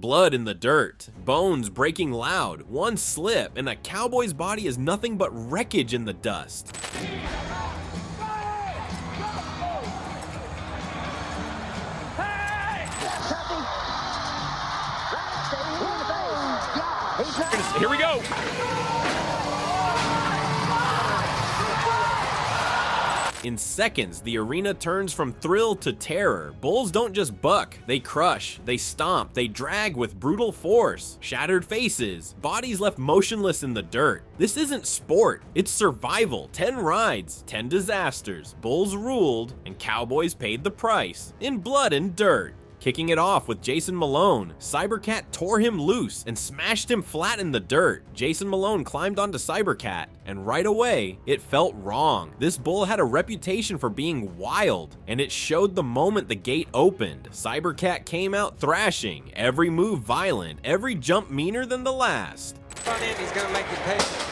Blood in the dirt, bones breaking loud, one slip, and a cowboy's body is nothing but wreckage in the dust. Here we go. In seconds, the arena turns from thrill to terror. Bulls don't just buck, they crush, they stomp, they drag with brutal force. Shattered faces, bodies left motionless in the dirt. This isn't sport, it's survival. 10 rides, 10 disasters. Bulls ruled, and cowboys paid the price in blood and dirt. Kicking it off with Jason Malone, Cybercat tore him loose and smashed him flat in the dirt. Jason Malone climbed onto Cybercat, and right away, it felt wrong. This bull had a reputation for being wild, and it showed the moment the gate opened. Cybercat came out thrashing, every move violent, every jump meaner than the last. Front end, he's gonna make it pay.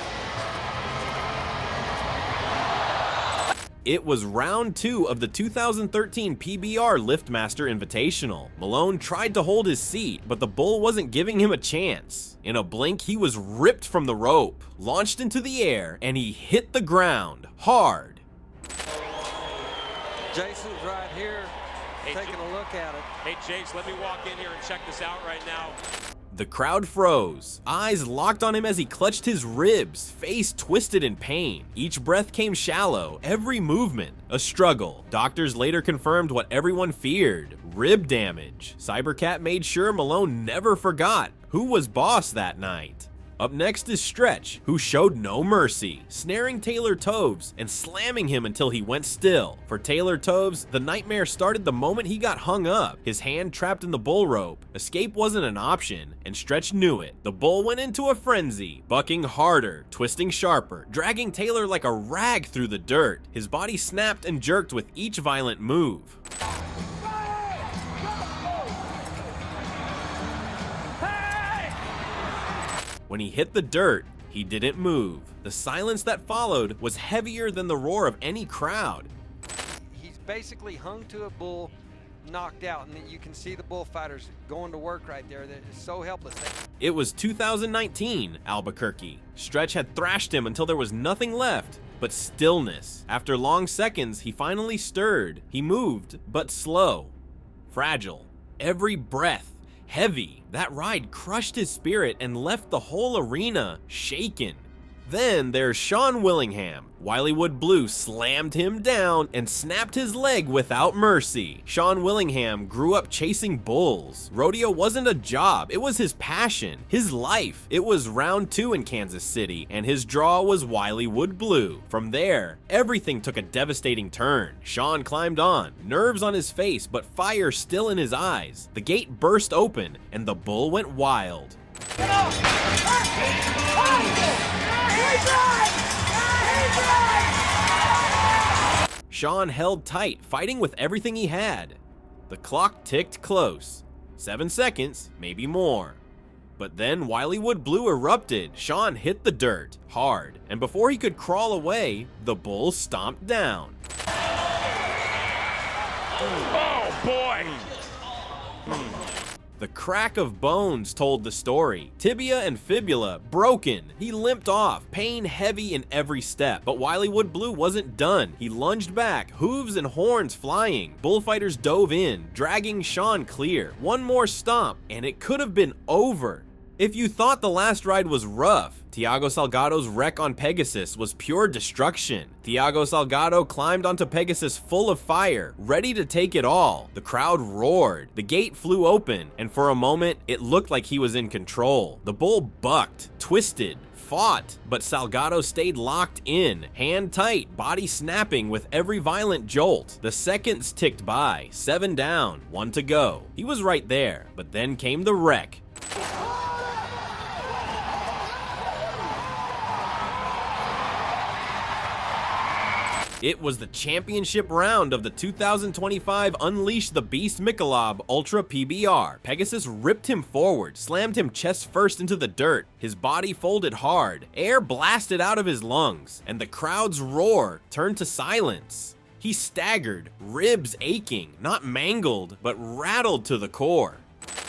It was round 2 of the 2013 PBR Liftmaster Invitational. Malone tried to hold his seat, but the bull wasn't giving him a chance. In a blink, he was ripped from the rope, launched into the air, and he hit the ground hard. Jason's right here, taking a look at it. Hey, Chase, let me walk in here and check this out right now. The crowd froze, eyes locked on him as he clutched his ribs, face twisted in pain. Each breath came shallow, every movement a struggle. Doctors later confirmed what everyone feared: rib damage. Cybercat made sure Malone never forgot who was boss that night. Up next is Stretch, who showed no mercy, snaring Taylor Toves and slamming him until he went still. For Taylor Toves, the nightmare started the moment he got hung up, his hand trapped in the bull rope. Escape wasn't an option, and Stretch knew it. The bull went into a frenzy, bucking harder, twisting sharper, dragging Taylor like a rag through the dirt. His body snapped and jerked with each violent move. When he hit the dirt, he didn't move. The silence that followed was heavier than the roar of any crowd. He's basically hung to a bull, knocked out, and you can see the bullfighters going to work right there. They're so helpless. It was 2019 Albuquerque. Stretch had thrashed him until there was nothing left but stillness. After long seconds, he finally stirred. He moved, but slow, fragile. Every breath heavy. That ride crushed his spirit and left the whole arena shaken. Then there's Sean Willingham. Wileywood Blue slammed him down and snapped his leg without mercy. Sean Willingham grew up chasing bulls. Rodeo wasn't a job, it was his passion, his life. It was round 2 in Kansas City, and his draw was Wileywood Blue. From there, everything took a devastating turn. Sean climbed on, nerves on his face, but fire still in his eyes. The gate burst open, and the bull went wild. Sean held tight, fighting with everything he had. The clock ticked close. 7 seconds, maybe more. But then Wileywood Blue erupted. Sean hit the dirt hard, and before he could crawl away, the bull stomped down. Oh, boy! The crack of bones told the story. Tibia and fibula broken. He limped off, pain heavy in every step. But Wileywood Blue wasn't done. He lunged back, hooves and horns flying. Bullfighters dove in, dragging Sean clear. One more stomp, and it could have been over. If you thought the last ride was rough, Tiago Salgado's wreck on Pegasus was pure destruction. Tiago Salgado climbed onto Pegasus full of fire, ready to take it all. The crowd roared, the gate flew open, and for a moment, it looked like he was in control. The bull bucked, twisted, fought, but Salgado stayed locked in, hand tight, body snapping with every violent jolt. The seconds ticked by, 7 down, 1 to go. He was right there, but then came the wreck. It was the championship round of the 2025 Unleash the Beast Michelob Ultra PBR. Pegasus ripped him forward, slammed him chest first into the dirt. His body folded hard, air blasted out of his lungs, and the crowd's roar turned to silence. He staggered, ribs aching, not mangled, but rattled to the core.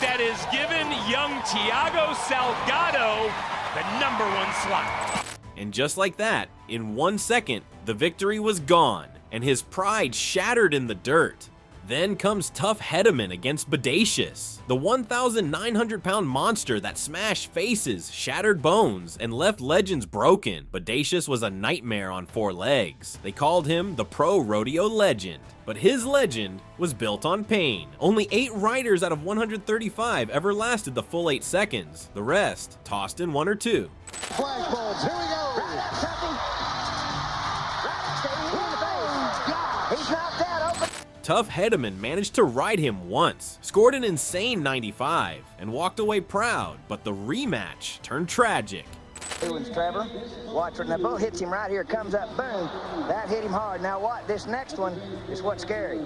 that has given young Thiago Salgado the #1 slot. And just like that, in 1 second, the victory was gone, and his pride shattered in the dirt. Then comes tough Hedeman against Bodacious, the 1,900-pound monster that smashed faces, shattered bones, and left legends broken. Bodacious was a nightmare on 4 legs. They called him the Pro Rodeo Legend. But his legend was built on pain. Only 8 riders out of 135 ever lasted the full 8 seconds. The rest tossed in 1 or 2. Flashbulbs, here we go. He's knocked out, open. Tough Hedeman managed to ride him once, scored an insane 95, and walked away proud, but the rematch turned tragic. Doing Trevor. Watch when the bull hits him right here, comes up, boom. That hit him hard. Now what? This next one is what's scary.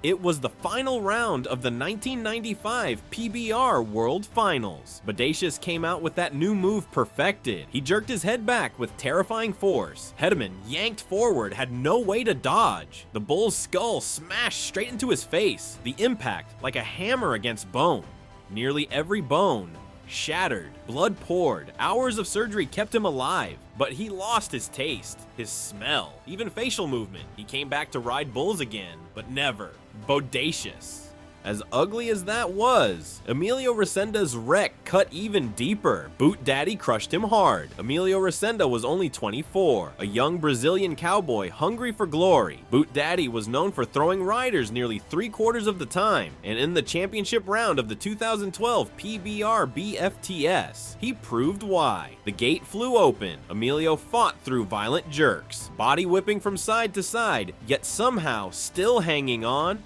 It was the final round of the 1995 PBR World Finals. Bodacious came out with that new move perfected. He jerked his head back with terrifying force. Hedeman yanked forward, had no way to dodge. The bull's skull smashed straight into his face, the impact like a hammer against bone. Nearly every bone shattered, blood poured. Hours of surgery kept him alive, but he lost his taste, his smell, even facial movement. He came back to ride bulls again, but never Bodacious. As ugly as that was, Emilio Resenda's wreck cut even deeper. Boot Daddy crushed him hard. Emilio Resenda was only 24, a young Brazilian cowboy hungry for glory. Boot Daddy was known for throwing riders nearly 3/4 of the time, and in the championship round of the 2012 PBR BFTS, he proved why. The gate flew open. Emilio fought through violent jerks, body whipping from side to side, yet somehow still hanging on.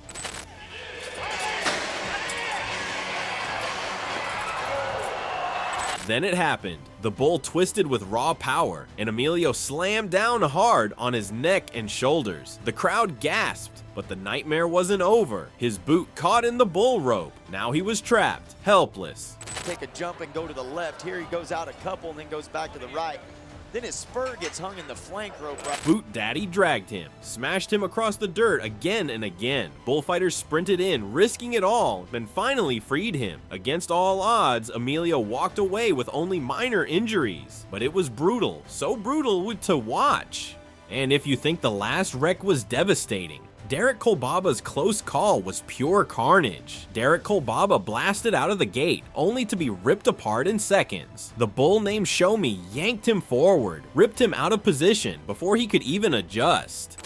Then it happened. The bull twisted with raw power, and Emilio slammed down hard on his neck and shoulders. The crowd gasped, but the nightmare wasn't over. His boot caught in the bull rope. Now he was trapped, helpless. Take a jump and go to the left. Here he goes out a couple and then goes back to the right. Then his spur gets hung in the flank rope. Boot Daddy dragged him, smashed him across the dirt again and again. Bullfighters sprinted in, risking it all, then finally freed him. Against all odds, Emilio walked away with only minor injuries. But it was brutal, so brutal to watch. And if you think the last wreck was devastating, Derek Kolbaba's close call was pure carnage. Derek Kolbaba blasted out of the gate, only to be ripped apart in seconds. The bull named Show Me yanked him forward, ripped him out of position before he could even adjust.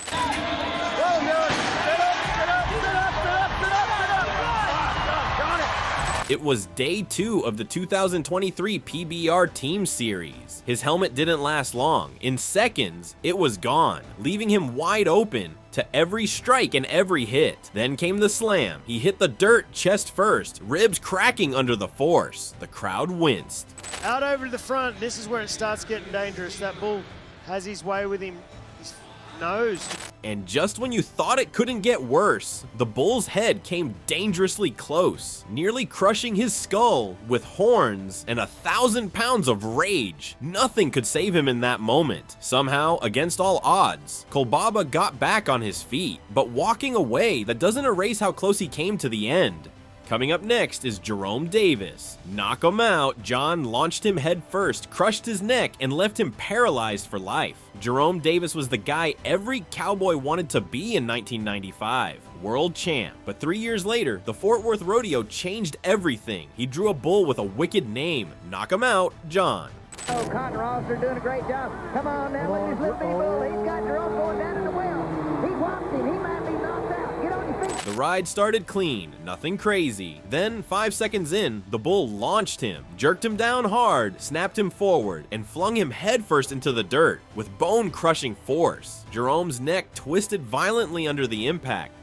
It was day 2 of the 2023 PBR Team Series. His helmet didn't last long. In seconds, it was gone, leaving him wide open to every strike and every hit. Then came the slam. He hit the dirt chest first, ribs cracking under the force. The crowd winced. Out over to the front, this is where it starts getting dangerous. That bull has his way with him. His nose. And just when you thought it couldn't get worse, the bull's head came dangerously close, nearly crushing his skull with horns and 1,000 pounds of rage. Nothing could save him in that moment. Somehow, against all odds, Kolbaba got back on his feet, but walking away, that doesn't erase how close he came to the end. Coming up next is Jerome Davis. Knock him out, John launched him head first, crushed his neck, and left him paralyzed for life. Jerome Davis was the guy every cowboy wanted to be in 1995, world champ. But 3 years later, the Fort Worth Rodeo changed everything. He drew a bull with a wicked name. Knock him out, John. Oh, Cotton Ross, they're doing a great job. Come on now, look at this little bitty bull. He's got Jerome going down in the well. He whopped him. He might be knocked out. Get on your feet. The ride started clean, nothing crazy. Then, 5 seconds in, the bull launched him, jerked him down hard, snapped him forward, and flung him headfirst into the dirt with bone-crushing force. Jerome's neck twisted violently under the impact.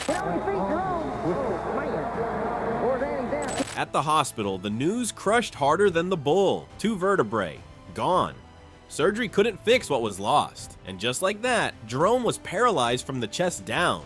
Get on your feet, Jerome. Oh, man. Poor Danny down. At the hospital, the news crushed harder than the bull. 2 vertebrae, gone. Surgery couldn't fix what was lost. And just like that, Jerome was paralyzed from the chest down.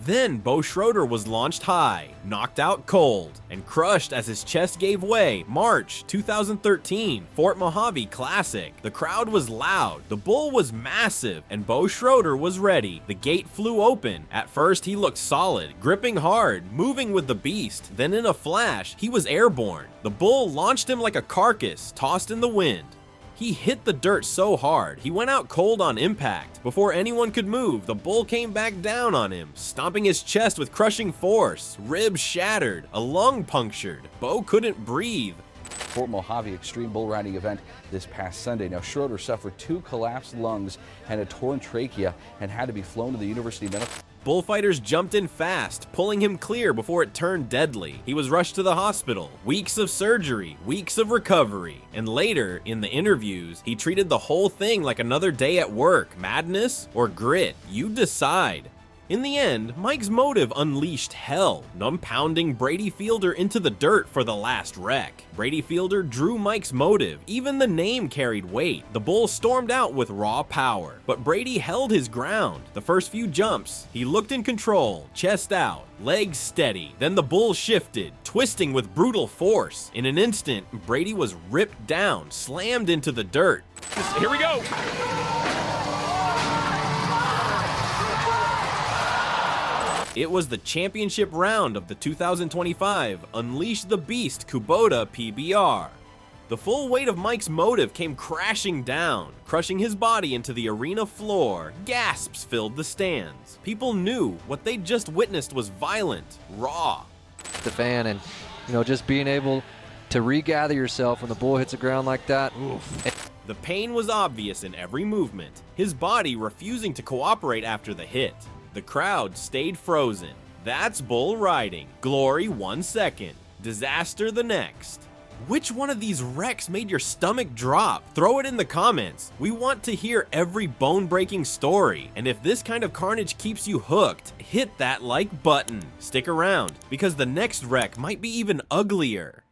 Then Bo Schroeder was launched high, knocked out cold, and crushed as his chest gave way. March 2013, Fort Mojave Classic. The crowd was loud, the bull was massive, and Bo Schroeder was ready. The gate flew open. At first he looked solid, gripping hard, moving with the beast. Then in a flash, he was airborne. The bull launched him like a carcass, tossed in the wind. He hit the dirt so hard, he went out cold on impact. Before anyone could move, the bull came back down on him, stomping his chest with crushing force. Ribs shattered, a lung punctured. Bo couldn't breathe. Fort Mojave Extreme Bull Riding event this past Sunday. Now, Schroeder suffered 2 collapsed lungs and a torn trachea and had to be flown to the University Medical. Bullfighters jumped in fast, pulling him clear before it turned deadly. He was rushed to the hospital. Weeks of surgery, weeks of recovery. And later, in the interviews, he treated the whole thing like another day at work. Madness or grit? You decide. In the end, Mike's motive unleashed hell, numb-pounding Brady Fielder into the dirt for the last wreck. Brady Fielder drew Mike's motive, even the name carried weight. The bull stormed out with raw power, but Brady held his ground. The first few jumps, he looked in control, chest out, legs steady. Then the bull shifted, twisting with brutal force. In an instant, Brady was ripped down, slammed into the dirt. Here we go. It was the championship round of the 2025 Unleash the Beast Kubota PBR. The full weight of Mike's motive came crashing down, crushing his body into the arena floor. Gasps filled the stands. People knew what they'd just witnessed was violent, raw. The fan, and just being able to regather yourself when the bull hits the ground like that. Oof. The pain was obvious in every movement, his body refusing to cooperate after the hit. The crowd stayed frozen. That's bull riding. Glory 1 second, disaster the next. Which one of these wrecks made your stomach drop? Throw it in the comments. We want to hear every bone-breaking story. And if this kind of carnage keeps you hooked, hit that like button. Stick around, because the next wreck might be even uglier.